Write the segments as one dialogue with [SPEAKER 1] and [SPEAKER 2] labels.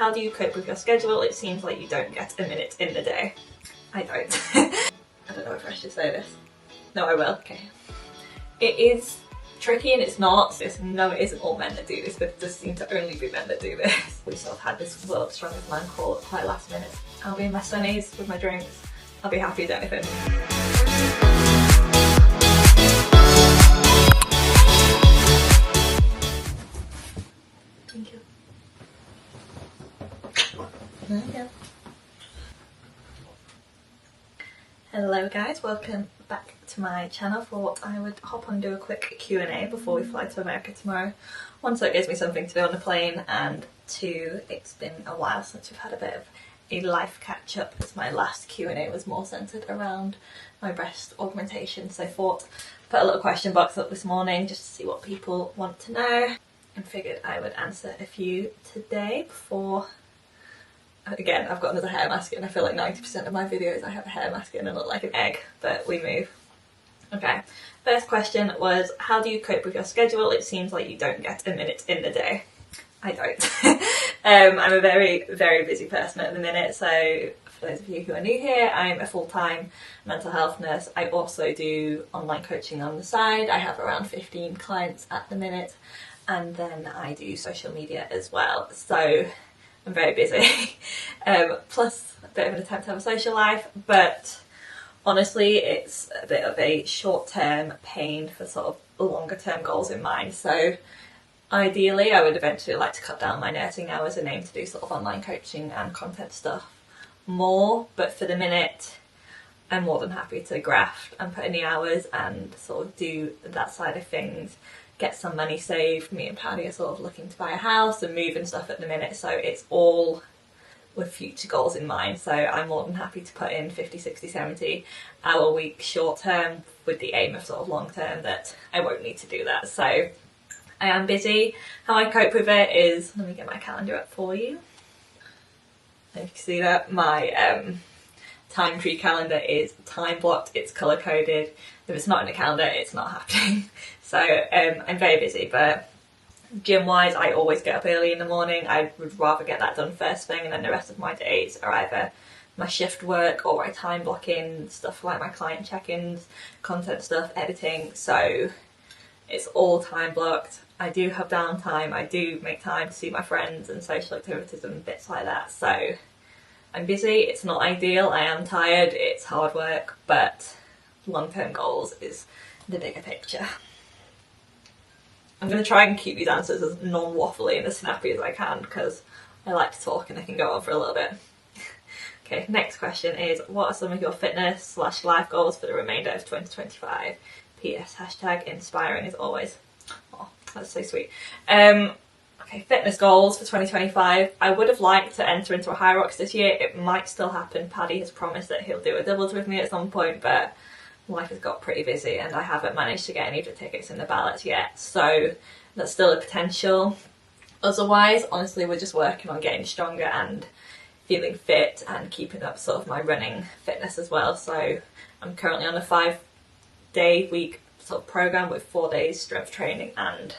[SPEAKER 1] how do you cope with your schedule? It seems like you don't get a minute in the day. I don't. I don't know if I should say this. No, I will. Okay. It is tricky and it's not. No, it isn't all men that do this, but it does seem to only be men that do this. We sort of had this world's strongest man call at quite last minute. I'll be in my sunnies with my drinks. I'll be happy as anything. Thank you. There you go. Hello guys, welcome back to my channel. Thought I would hop on and do a quick Q&A before we fly to America tomorrow. One, so it gives me something to do on the plane, and two, it's been a while since we've had a bit of a life catch up, as my last Q&A was more centred around my breast augmentation. So I thought put a little question box up this morning just to see what people want to know, and figured I would answer a few today before. Again, I've got another hair mask in. I feel like 90% of my videos I have a hair mask in and look like an egg, but we move. Okay, first question was, how do you cope with your schedule? It seems like you don't get a minute in the day. I don't. I'm a very, very busy person at the minute, so for those of you who are new here, I'm a full-time mental health nurse. I also do online coaching on the side. I have around 15 clients at the minute, and then I do social media as well. So I'm very busy, plus a bit of an attempt to have a social life, but honestly it's a bit of a short-term pain for sort of longer-term goals in mind. So ideally I would eventually like to cut down my nursing hours and aim to do sort of online coaching and content stuff more, but for the minute I'm more than happy to graft and put in the hours and sort of do that side of things. Get some money saved. Me and Paddy are sort of looking to buy a house and move and stuff at the minute, so it's all with future goals in mind. So I'm more than happy to put in 50, 60, 70 hour week short term with the aim of sort of long term that I won't need to do that. So I am busy. How I cope with it is, let me get my calendar up for you. And you can see that my time tree calendar is time blocked, it's colour coded. If it's not in the calendar, it's not happening. So I'm very busy, but gym wise I always get up early in the morning. I would rather get that done first thing, and then the rest of my days are either my shift work or I time block in stuff like my client check-ins, content stuff, editing. So it's all time blocked. I do have downtime, I do make time to see my friends and social activities and bits like that. So I'm busy, it's not ideal, I am tired, it's hard work, but long-term goals is the bigger picture. I'm going to try and keep these answers as non-waffly and as snappy as I can, because I like to talk and I can go on for a little bit. Okay, next question is, what are some of your fitness/life goals for the remainder of 2025? PS, hashtag inspiring as always. Oh, that's so sweet. Okay, fitness goals for 2025. I would have liked to enter into a High Rocks this year. It might still happen. Paddy has promised that he'll do a doubles with me at some point, but life has got pretty busy and I haven't managed to get any of the tickets in the ballots yet. So that's still a potential. Otherwise, honestly, we're just working on getting stronger and feeling fit and keeping up sort of my running fitness as well. So I'm currently on a 5-day week sort of program with 4 days strength training and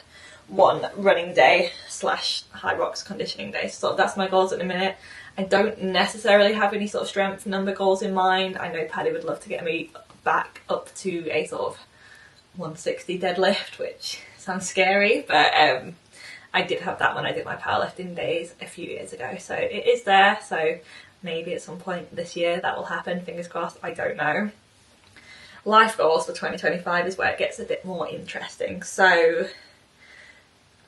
[SPEAKER 1] 1 running day / High Rocks conditioning day. So that's my goals at the minute. I don't necessarily have any sort of strength number goals in mind. I know Paddy would love to get me back up to a sort of 160 deadlift, which sounds scary, but I did have that when I did my powerlifting days a few years ago, so it is there. So maybe at some point this year that will happen, fingers crossed, I don't know. Life goals for 2025 is where it gets a bit more interesting. So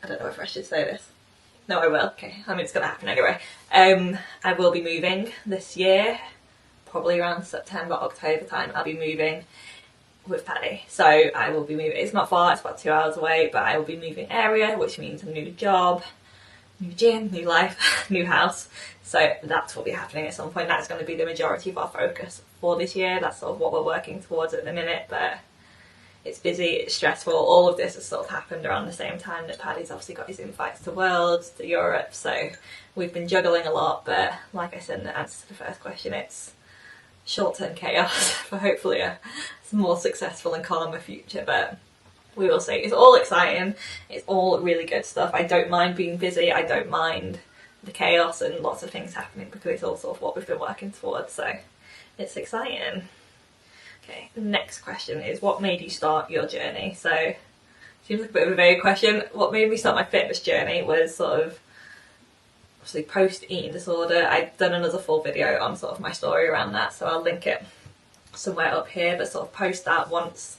[SPEAKER 1] I don't know if I should say this. No, I will. Okay, I mean, it's going to happen anyway. I will be moving this year, probably around September, October time. I'll be moving with Paddy. So I will be moving. It's not far, it's about 2 hours away, but I will be moving area, which means a new job, new gym, new life, new house. So that's what will be happening at some point. That's going to be the majority of our focus for this year. That's sort of what we're working towards at the minute, but it's busy, it's stressful. All of this has sort of happened around the same time that Paddy's obviously got his invites to Worlds, to Europe, so we've been juggling a lot. But like I said in the answer to the first question, it's short-term chaos for hopefully a more successful and calmer future, but we will see. It's all exciting, it's all really good stuff. I don't mind being busy, I don't mind the chaos and lots of things happening, because it's all sort of what we've been working towards, so it's exciting. Okay, the next question is, what made you start your journey? So, seems like a bit of a vague question. What made me start my fitness journey was sort of obviously post eating disorder. I've done another full video on sort of my story around that, so I'll link it somewhere up here, but sort of post that, once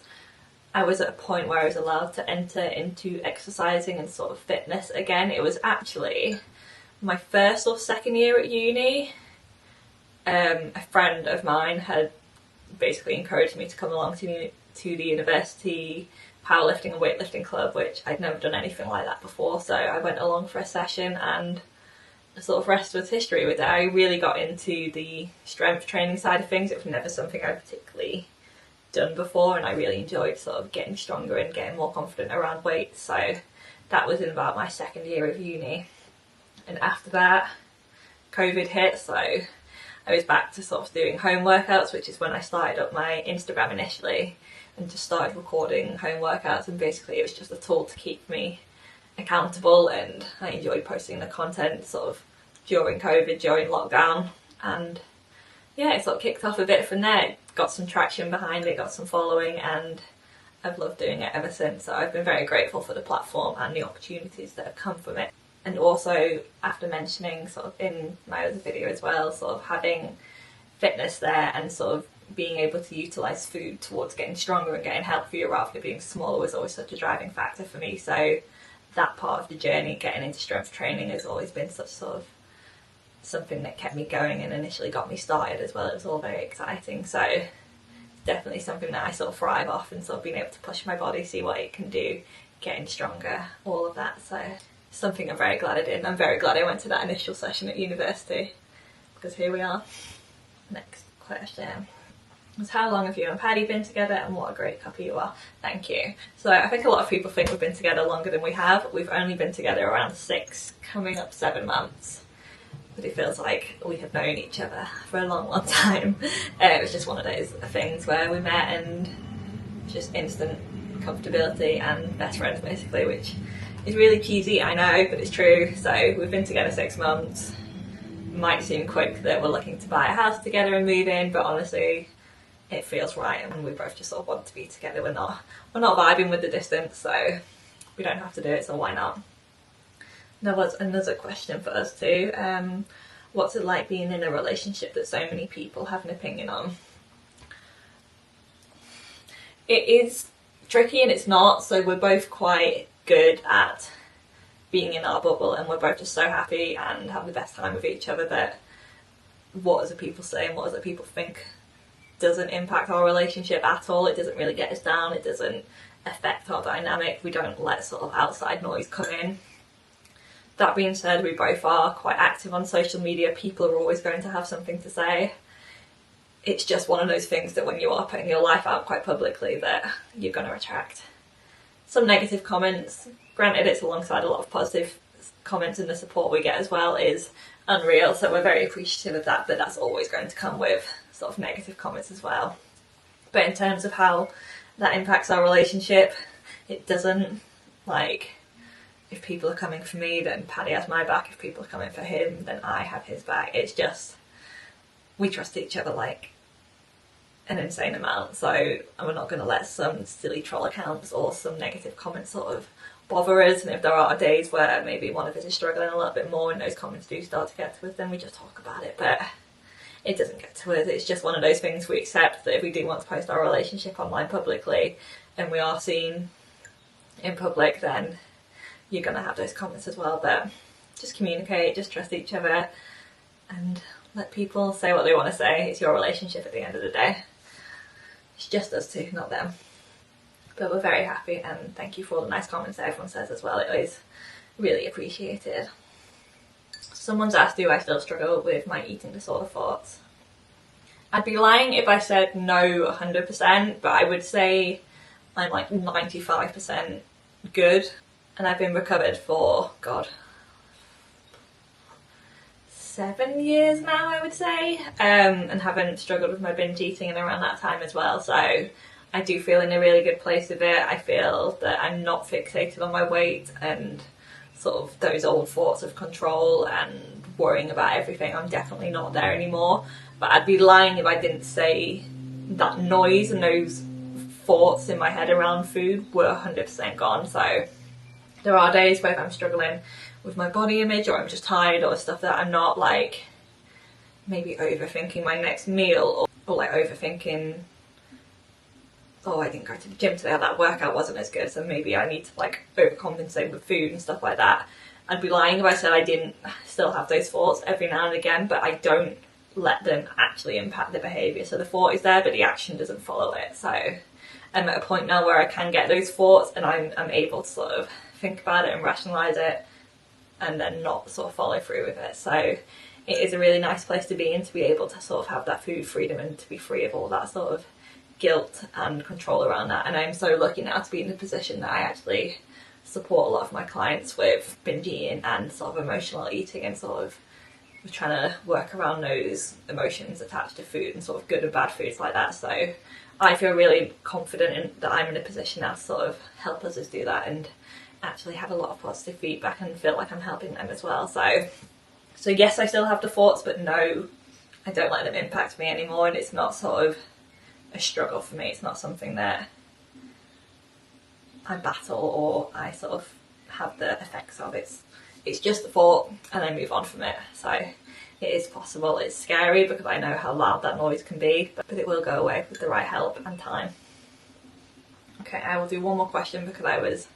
[SPEAKER 1] I was at a point where I was allowed to enter into exercising and sort of fitness again. It was actually my first or second year at uni. A friend of mine had basically encouraged me to come along to the university powerlifting and weightlifting club, which I'd never done anything like that before, so I went along for a session, and the sort of rest was history with it. I really got into the strength training side of things. It was never something I particularly done before, and I really enjoyed sort of getting stronger and getting more confident around weights. So that was in about my second year of uni, and after that COVID hit, so I was back to sort of doing home workouts, which is when I started up my Instagram initially and just started recording home workouts, and basically it was just a tool to keep me accountable, and I enjoyed posting the content sort of during COVID, during lockdown, and yeah, it sort of kicked off a bit from there. Got some traction behind it, got some following, and I've loved doing it ever since. So I've been very grateful for the platform and the opportunities that have come from it. And also, after mentioning sort of in my other video as well, sort of having fitness there and sort of being able to utilise food towards getting stronger and getting healthier rather than being smaller was always such a driving factor for me. So that part of the journey, getting into strength training, has always been such sort of something that kept me going and initially got me started as well. It was all very exciting, so it's definitely something that I sort of thrive off, and sort of being able to push my body, see what it can do, getting stronger, all of that. So something I'm very glad I did. I'm very glad I went to that initial session at university, because here we are. Next question was, how long have you and Paddy been together, and what a great couple you are? Thank you. So I think a lot of people think we've been together longer than we have. We've only been together around 6, coming up 7 months. But it feels like we have known each other for a long, long time. It was just one of those things where we met and just instant comfortability and best friends basically, which is really cheesy, I know, but it's true. So we've been together 6 months. It might seem quick that we're looking to buy a house together and move in, but honestly, it feels right, and we both just sort of want to be together. We're not vibing with the distance, so we don't have to do it, so why not? There was another question for us too. What's it like being in a relationship that so many people have an opinion on? It is tricky and it's not. So we're both quite good at being in our bubble, and we're both just so happy and have the best time with each other that what other people say and what other people think doesn't impact our relationship at all. It doesn't really get us down. It doesn't affect our dynamic. We don't let sort of outside noise come in. That being said, we both are quite active on social media. People are always going to have something to say. It's just one of those things that when you are putting your life out quite publicly, that you're going to attract some negative comments. Granted, it's alongside a lot of positive comments, and the support we get as well is unreal, so we're very appreciative of that, but that's always going to come with sort of negative comments as well. But in terms of how that impacts our relationship, it doesn't. Like, if people are coming for me, then Paddy has my back. If people are coming for him, then I have his back. It's just, we trust each other like an insane amount, so we're not going to let some silly troll accounts or some negative comments sort of bother us. And if there are days where maybe one of us is struggling a little bit more and those comments do start to get to us, then we just talk about it, but it doesn't get to us. It's just one of those things we accept, that if we do want to post our relationship online publicly and we are seen in public, then you're going to have those comments as well. But just communicate, just trust each other, and let people say what they want to say. It's your relationship at the end of the day. It's just us two, not them. But we're very happy, and thank you for all the nice comments that everyone says as well. It is really appreciated. Someone's asked, do I still struggle with my eating disorder thoughts? I'd be lying if I said no 100%, but I would say I'm like 95% good. And I've been recovered for, God, 7 years now, I would say, and haven't struggled with my binge eating in around that time as well. So I do feel in a really good place with it. I feel that I'm not fixated on my weight and sort of those old thoughts of control and worrying about everything. I'm definitely not there anymore, but I'd be lying if I didn't say that noise and those thoughts in my head around food were 100% gone. So there are days where if I'm struggling with my body image, or I'm just tired, or stuff that I'm not like maybe overthinking my next meal, or like overthinking, oh, I didn't go to the gym today, or that workout wasn't as good, so maybe I need to like overcompensate with food and stuff like that. I'd be lying if I said I didn't still have those thoughts every now and again, but I don't let them actually impact the behaviour. So the thought is there, but the action doesn't follow it. So I'm at a point now where I can get those thoughts, and I'm able to sort of think about it and rationalise it, and then not sort of follow through with it. So it is a really nice place to be in, to be able to sort of have that food freedom and to be free of all that sort of guilt and control around that. And I'm so lucky now to be in the position that I actually support a lot of my clients with binge eating and sort of emotional eating, and sort of trying to work around those emotions attached to food and sort of good and bad foods like that. So I feel really confident in that I'm in a position now to sort of help others do that, and actually have a lot of positive feedback and feel like I'm helping them as well. So yes, I still have the thoughts, but no, I don't let them impact me anymore, and it's not sort of a struggle for me. It's not something that I battle or I sort of have the effects of. It's just a thought, and I move on from it. So it is possible. It's scary because I know how loud that noise can be, but it will go away with the right help and time. Okay, I will do one more question because I was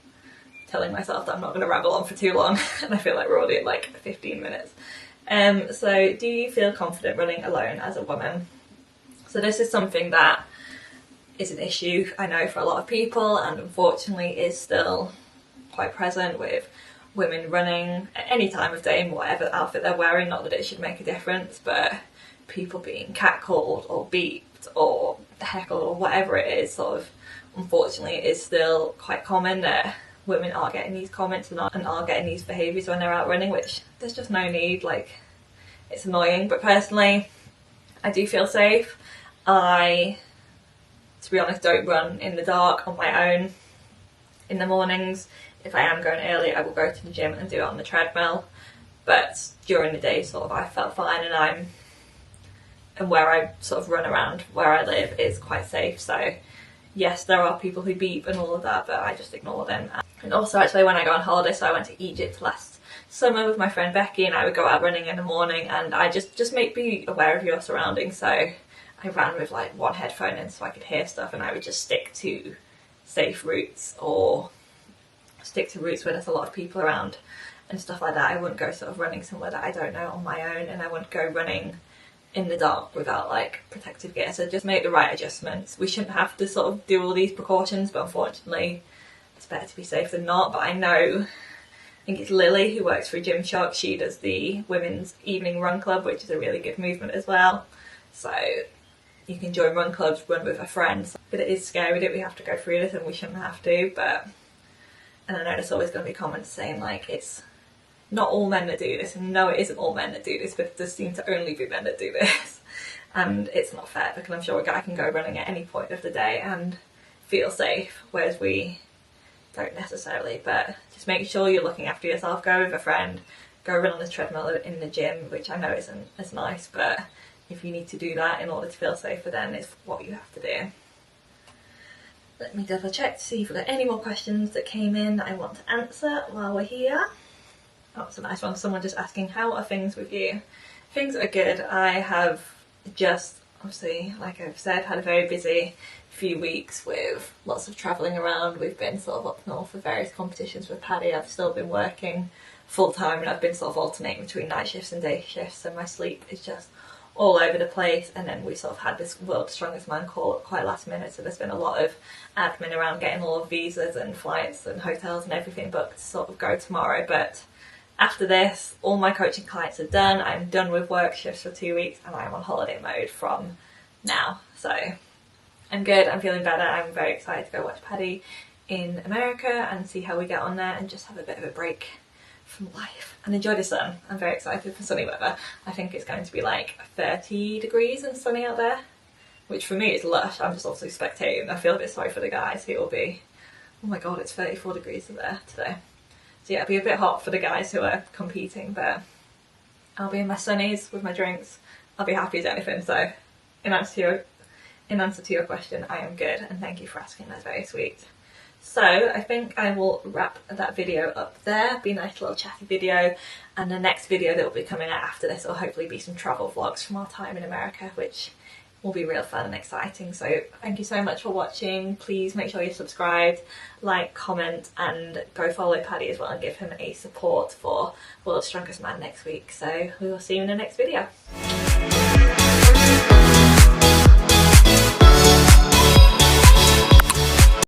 [SPEAKER 1] telling myself that I'm not going to ramble on for too long, and I feel like we're already at like 15 minutes. So do you feel confident running alone as a woman? So this is something that is an issue, I know, for a lot of people, and unfortunately is still quite present with women running at any time of day in whatever outfit they're wearing. Not that it should make a difference, but people being catcalled or beeped or heckled or whatever it is, sort of unfortunately is still quite common that women are getting these comments and are getting these behaviours when they're out running, which there's just no need. Like, it's annoying. But personally, I do feel safe. I, to be honest, don't run in the dark on my own in the mornings. If I am going early, I will go to the gym and do it on the treadmill. But during the day, sort of, I felt fine, and where I sort of run around where I live is quite safe. So yes, there are people who beep and all of that, but I just ignore them. And also, actually, when I go on holiday, so I went to Egypt last summer with my friend Becky, and I would go out running in the morning, and I just be aware of your surroundings. So I ran with like one headphone in so I could hear stuff, and I would just stick to safe routes or stick to routes where there's a lot of people around and stuff like that. I wouldn't go sort of running somewhere that I don't know on my own, and I wouldn't go running in the dark without like protective gear. So just make the right adjustments. We shouldn't have to sort of do all these precautions, but unfortunately it's better to be safe than not. But I know, I think it's Lily who works for Gymshark, she does the women's evening run club, which is a really good movement as well. So you can join run clubs, run with a friend. But it is scary that we have to go through this, and we shouldn't have to. And I know there's always going to be comments saying like it's not all men that do this, and no, it isn't all men that do this, but it does seem to only be men that do this. And it's not fair, because I'm sure a guy can go running at any point of the day and feel safe, whereas we don't necessarily. But just make sure you're looking after yourself. Go with a friend, go run on the treadmill in the gym, which I know isn't as nice, but if you need to do that in order to feel safer, then it's what you have to do. Let me double check to see if we've got any more questions that came in that I want to answer while we're here. Oh, it's a nice one. Someone just asking, how are things with you? Things are good. I have just, obviously, like I've said, had a very busy few weeks with lots of travelling around. We've been sort of up north for various competitions with Paddy. I've still been working full time, and I've been sort of alternating between night shifts and day shifts, so my sleep is just all over the place. And then we sort of had this World's Strongest Man call up quite last minute, so there's been a lot of admin around getting all of visas and flights and hotels and everything booked to sort of go tomorrow. But after this, all my coaching clients are done. I'm done with work shifts for 2 weeks, and I'm on holiday mode from now. So I'm good, I'm feeling better. I'm very excited to go watch Paddy in America and see how we get on there, and just have a bit of a break from life and enjoy the sun. I'm very excited for sunny weather. I think it's going to be like 30 degrees and sunny out there, which for me is lush. I'm just also spectating. I feel a bit sorry for the guys who will be, oh my god, it's 34 degrees there today. So yeah, it'll be a bit hot for the guys who are competing, but I'll be in my sunnies with my drinks. I'll be happy as anything. So in answer to your question, I am good, and thank you for asking. That's very sweet. So I think I will wrap that video up there. Be a nice little chatty video, and the next video that will be coming out after this will hopefully be some travel vlogs from our time in America, which will be real fun and exciting. So thank you so much for watching. Please make sure you're subscribed, like, comment, and go follow Paddy as well and give him a support for World's Strongest Man next week. So we will see you in the next video.